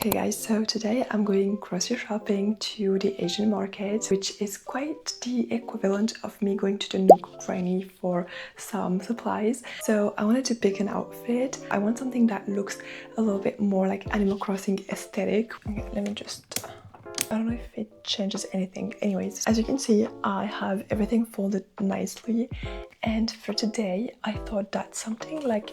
Hey guys, so today I'm going grocery shopping to the Asian market, which is quite the equivalent of me going to the Nook Granny for some supplies. So I wanted to pick an outfit. I want something that looks a little bit more like Animal Crossing aesthetic. Okay, let me just... I don't know if it changes anything. Anyways, as you can see, I have everything folded nicely. And for today, I thought that something like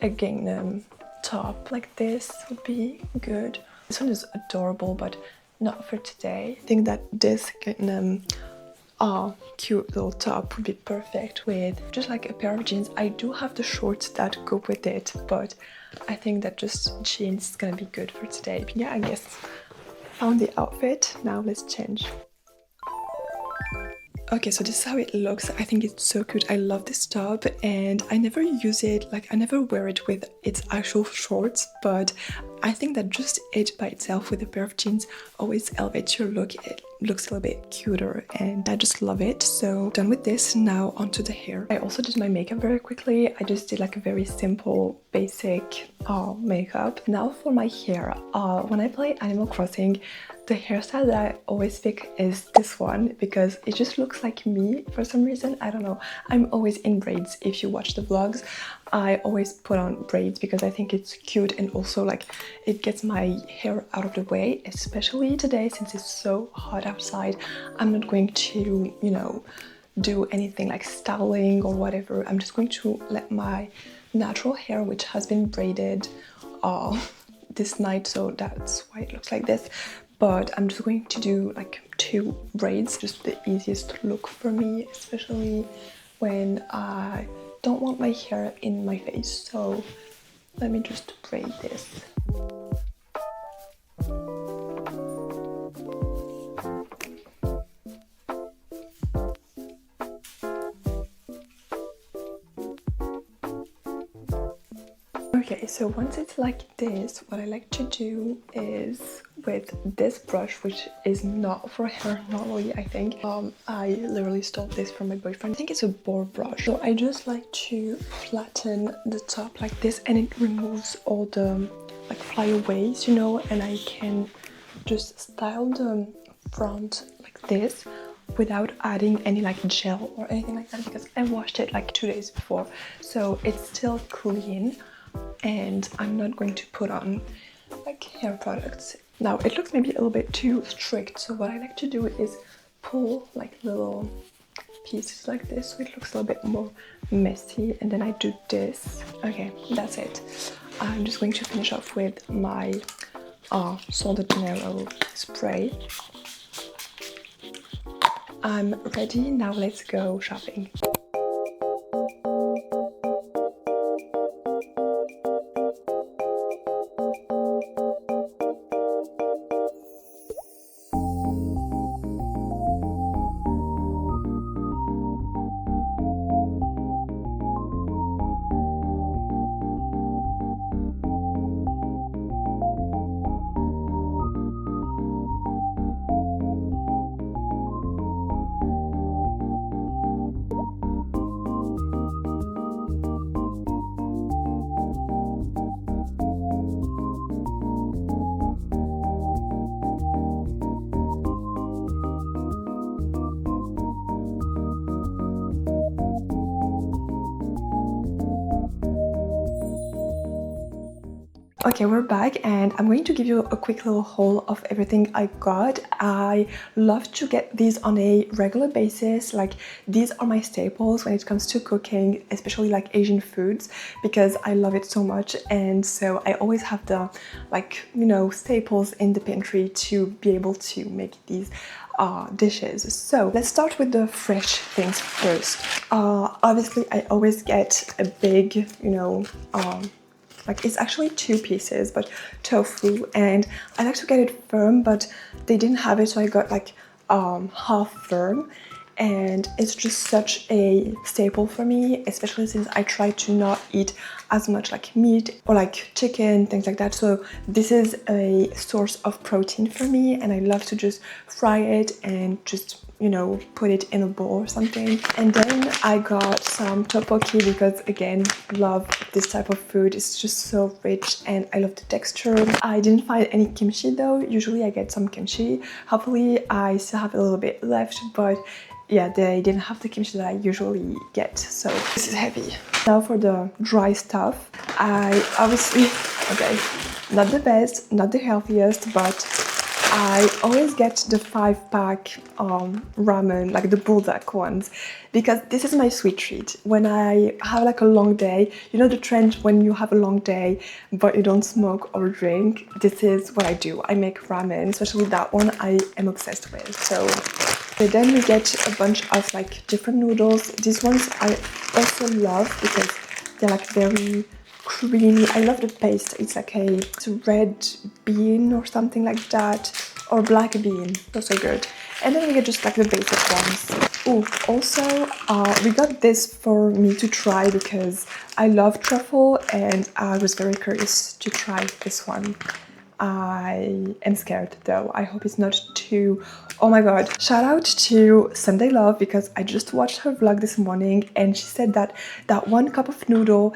a gingham top like this would be good. This one is adorable, but not for today. I think that this gingham cute little top would be perfect with just like a pair of jeans. I do have the shorts that go with it, but I think that just jeans is gonna be good for today. Yeah, I guess found the outfit. Now let's change. Okay, so this is how it looks. I think it's so cute. I love this top and I never use it, like I never wear it with its actual shorts, but I think that just it by itself with a pair of jeans always elevates your look. It looks a little bit cuter and I just love it. So done with this, now onto the hair. I also did my makeup very quickly. I just did like a very simple basic makeup. Now for my hair, when I play Animal Crossing, the hairstyle that I always pick is this one because it just looks like me for some reason. I don't know. I'm always in braids. If you watch the vlogs, I always put on braids because I think it's cute and also like it gets my hair out of the way, especially today since it's so hot outside. I'm not going to, you know, do anything like styling or whatever. I'm just going to let my natural hair, which has been braided this night, so that's why it looks like this. But I'm just going to do like 2 braids, just the easiest look for me, especially when I don't want my hair in my face. So let me just braid this. Okay, so once it's like this, what I like to do is with this brush, which is not for hair normally, I think. I literally stole this from my boyfriend. I think it's a boar brush. So I just like to flatten the top like this and it removes all the like flyaways, you know, and I can just style the front like this without adding any like gel or anything like that because I washed it like 2 days before. So it's still clean. And I'm not going to put on like hair products. Now it looks maybe a little bit too strict, so what I like to do is pull like little pieces like this so it looks a little bit more messy, and then I do this. Okay, that's it. I'm just going to finish off with my 𝓀𝓎 spray. I'm ready, now let's go shopping. Okay, we're back and I'm going to give you a quick little haul of everything I got. I love to get these on a regular basis. Like, these are my staples when it comes to cooking, especially like Asian foods, because I love it so much. And so I always have the, like, you know, staples in the pantry to be able to make these dishes. So let's start with the fresh things first. Obviously I always get a big, you know, like it's actually 2 pieces, but tofu, and I like to get it firm, but they didn't have it, so I got like half firm, and it's just such a staple for me, especially since I try to not eat as much like meat or like chicken, things like that. So this is a source of protein for me, and I love to just fry it and just you know, put it in a bowl or something. And then I got some tteokbokki because, again, love this type of food. It's just so rich and I love the texture. I didn't find any kimchi though. Usually I get some kimchi. Hopefully I still have a little bit left, but yeah, they didn't have the kimchi that I usually get, so this is heavy. Now for the dry stuff, I obviously, okay, not the best, not the healthiest, but I always get the 5-pack ramen, like the buldak ones, because this is my sweet treat. When I have like a long day, you know the trend when you have a long day but you don't smoke or drink, this is what I do. I make ramen, especially that one I am obsessed with. So then we get a bunch of like different noodles. These ones I also love because they're like very creamy. I love the paste. It's like it's a red bean or something like that, or black bean. So good. And then we get just like the basic ones. Oh, also we got this for me to try because I love truffle and I was very curious to try this one. I am scared though. I hope it's not too... Oh my god. Shout out to Sunday Love because I just watched her vlog this morning and she said that that 1 cup of noodle,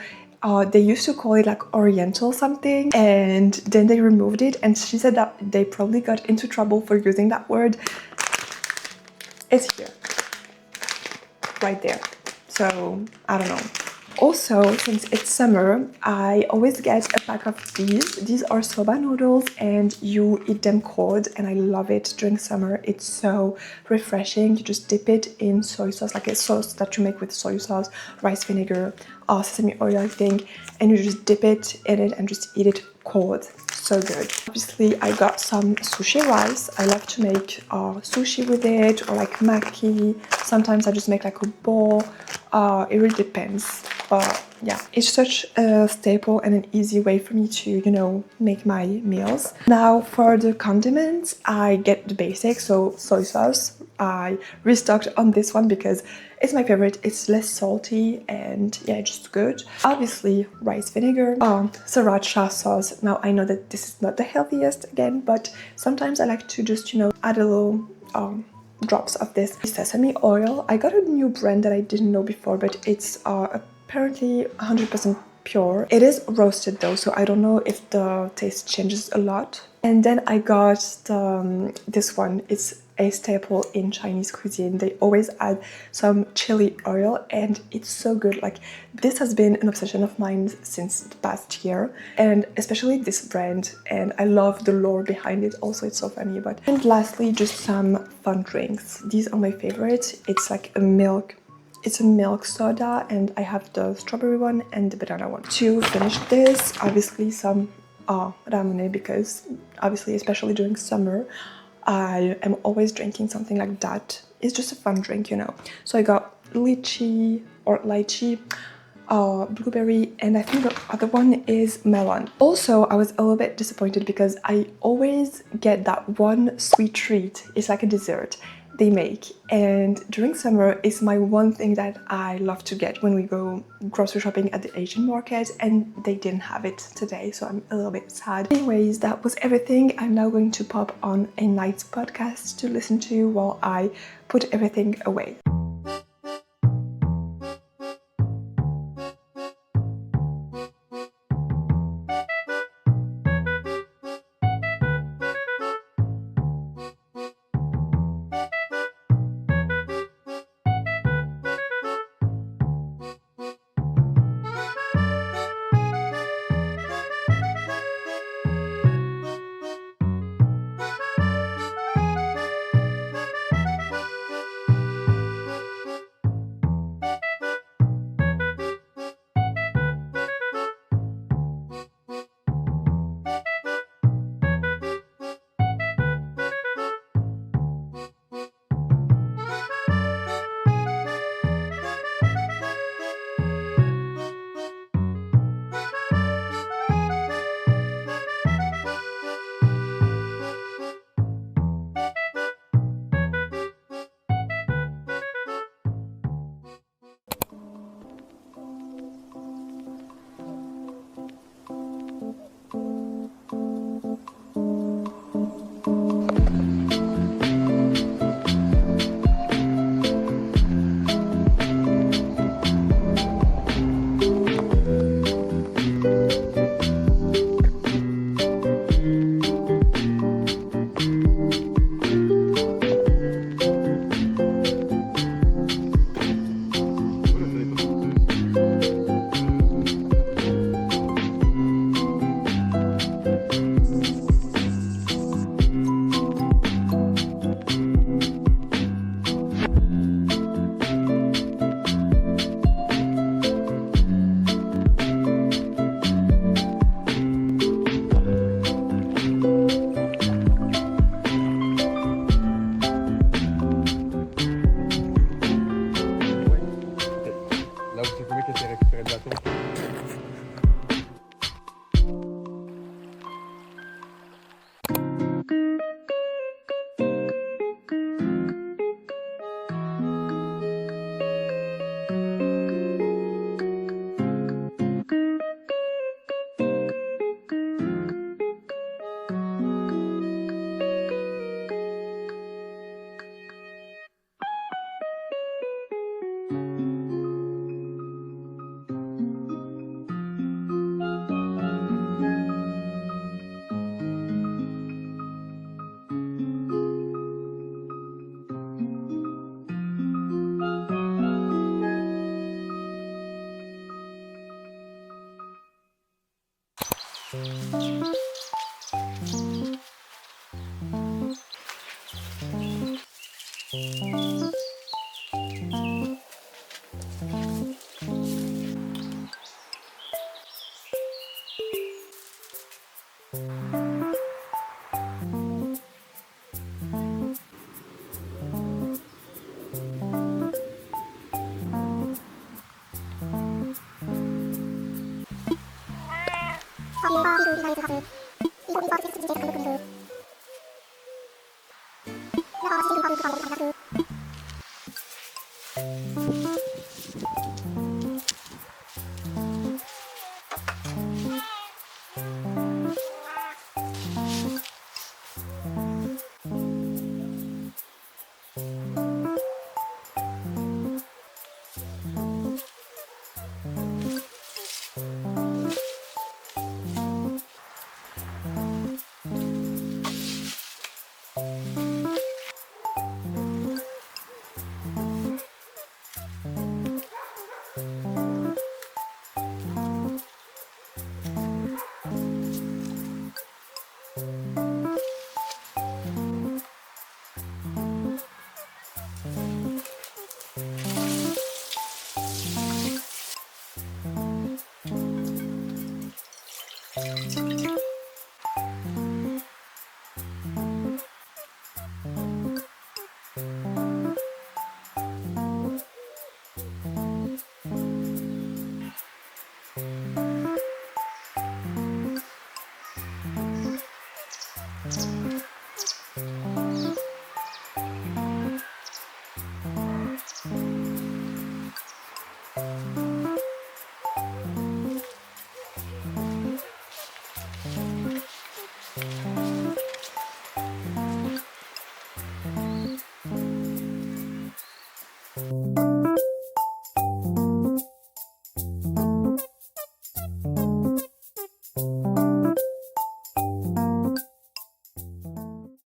they used to call it like oriental something, and then they removed it, and she said that they probably got into trouble for using that word. It's here. Right there. So, I don't know. Also, since it's summer, I always get a pack of these. These are soba noodles and you eat them cold, and I love it during summer. It's so refreshing. You just dip it in soy sauce, like a sauce that you make with soy sauce, rice vinegar, sesame oil, I think, and you just dip it in it and just eat it cold. So good. Obviously, I got some sushi rice. I love to make sushi with it, or like maki. Sometimes I just make like a bowl. It really depends. But yeah, it's such a staple and an easy way for me to, you know, make my meals. Now for the condiments, I get the basics, so soy sauce. I restocked on this one because it's my favorite. It's less salty and yeah, just good. Obviously, rice vinegar, sriracha sauce. Now I know that this is not the healthiest again, but sometimes I like to just, you know, add a little drops of this sesame oil. I got a new brand that I didn't know before, but it's apparently 100% pure. It is roasted though, so I don't know if the taste changes a lot. And then I got this one. It's a staple in Chinese cuisine. They always add some chili oil and it's so good. Like, this has been an obsession of mine since the past year, and especially this brand, and I love the lore behind it also. It's so funny. But and lastly, just some fun drinks. These are my favorite. It's like a milk soda, and I have the strawberry one and the banana one. To finish this, obviously some 𝓅𝓇𝒾𝓁𝓈, because obviously, especially during summer, I am always drinking something like that. It's just a fun drink, you know. So I got lychee, blueberry, and I think the other one is melon. Also, I was a little bit disappointed because I always get that one sweet treat. It's like a dessert they make, and during summer it's my one thing that I love to get when we go grocery shopping at the Asian market, and they didn't have it today, so I'm a little bit sad. Anyways, that was everything. I'm now going to pop on a nice podcast to listen to while I put everything away.